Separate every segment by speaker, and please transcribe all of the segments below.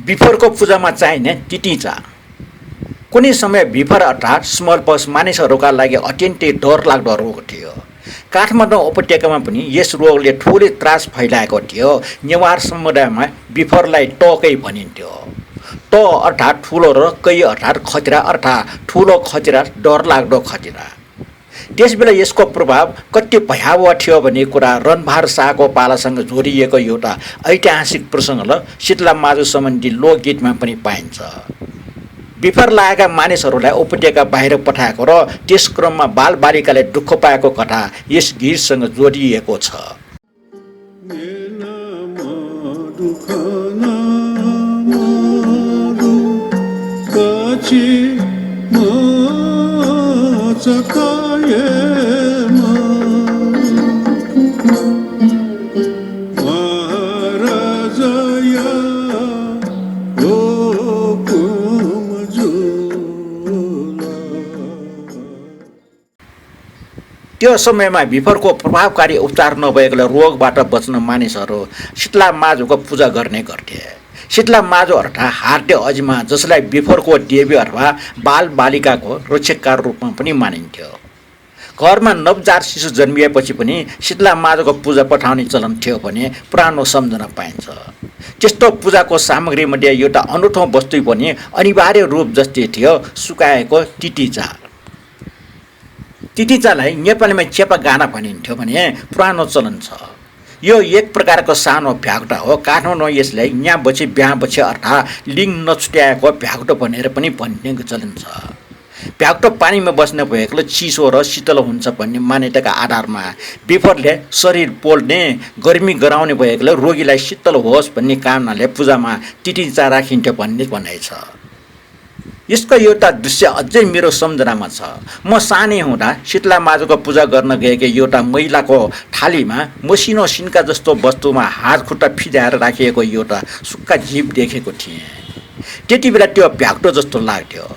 Speaker 1: बिफरको पूजामा चाहिने तितिचा। कुनै समय बिफर अर्थात् स्मल पक्स मानिसहरूका लागि अत्यन्तै डरलाग्दो रोग थियो। काठमाडौँ उपत्यकामा पनि यस रोगले ठुलै त्रास फैलाएको थियो। नेवार समुदायमा बिफरलाई टकै भनिन्थ्यो। ट अर्थात् ठुलो र कै अर्थात् खतिरा अर्थात् ठुलो खतिरा, डरलाग्दो खतिरा। त्यसबेला यसको प्रभाव कति भयावह थियो भन्ने कुरा रणबहादुर शाहको पालासँग जोडिएको एउटा ऐतिहासिक प्रसङ्ग शीतला माझो सम्बन्धी लोकगीतमा पनि पाइन्छ। बिफर लागेका मानिसहरूलाई उपत्यका बाहिर पठाएको र त्यस क्रममा बालबालिकाले दुःख पाएको कथा यस गीतसँग जोडिएको छ। त्यो समयमा बिफरको प्रभावकारी उपचार नभएकोले रोगबाट बच्न मानिसहरू शीतला माझोको पूजा गर्ने गर्थे। शीतला माझो अर्थात् हार्टे अजिमा, जसलाई बिफरको देवी अथवा बालबालिकाको रक्षकका रूपमा पनि मानिन्थ्यो। घरमा नवजात शिशु जन्मिएपछि पनि शीतला माझोको पूजा पठाउने चलन थियो भने पुरानो सम्झना पाइन्छ। त्यस्तो पूजाको सामग्रीमध्ये एउटा अनौठो वस्तु पनि अनिवार्य रूप जस्तै थियो, सुकाएको तितिचा। तितिचालाई नेपालीमा चेपा गाना भनिन्थ्यो भने पुरानो चलन छ। यो एक प्रकारको सानो भ्यागुटा हो। काठमाडौँ यसलाई यहाँ बछि बिहा बछि अर्थात् लिङ नछुट्याएको भ्यागुटो भनेर पनि भन्ने चलन छ। भ्यागुटो पानीमा बस्ने भएकोले चिसो र शीतल हुन्छ भन्ने मान्यताका आधारमा बिफरले शरीर पोल्ने, गर्मी गराउने भएकोले रोगीलाई शीतल होस् भन्ने कामनाले पूजामा तितिचा राखिन्थ्यो भन्ने भनाइ छ। यसको एउटा दृश्य अझै मेरो सम्झनामा छ। म सानै हुँदा शीतला माझोको पूजा गर्न गएकी एउटा महिलाको थालीमा मसिनो सिन्का जस्तो वस्तुमा हात खुट्टा फिजाएर राखिएको एउटा सुक्खा जीव देखेको थिएँ। त्यति बेला त्यो भ्यागुटो जस्तो लाग्थ्यो।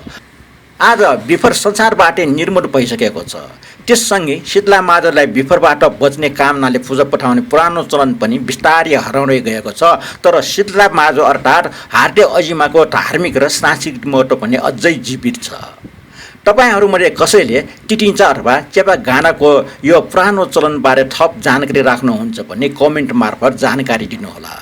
Speaker 1: आज बिफर संसारबाटै निर्मूल भइसकेको छ। त्यससँगै शीतला माझोलाई बिफरबाट बच्ने कामनाले पूजा पठाउने पुरानो चलन पनि बिस्तारै हराउँदै गएको छ। तर शीतला माझो अर्थात् हार्टे अजिमाको धार्मिक र सांस्कृतिक महत्त्व पनि अझै जीवित छ। तपाईहरूमध्ये कसैले तितिचा अथवा चेपा गानाको यो पुरानो चलनबारे थप जानकारी राख्नुहुन्छ भने कमेन्ट मार्फत जानकारी दिनुहोला।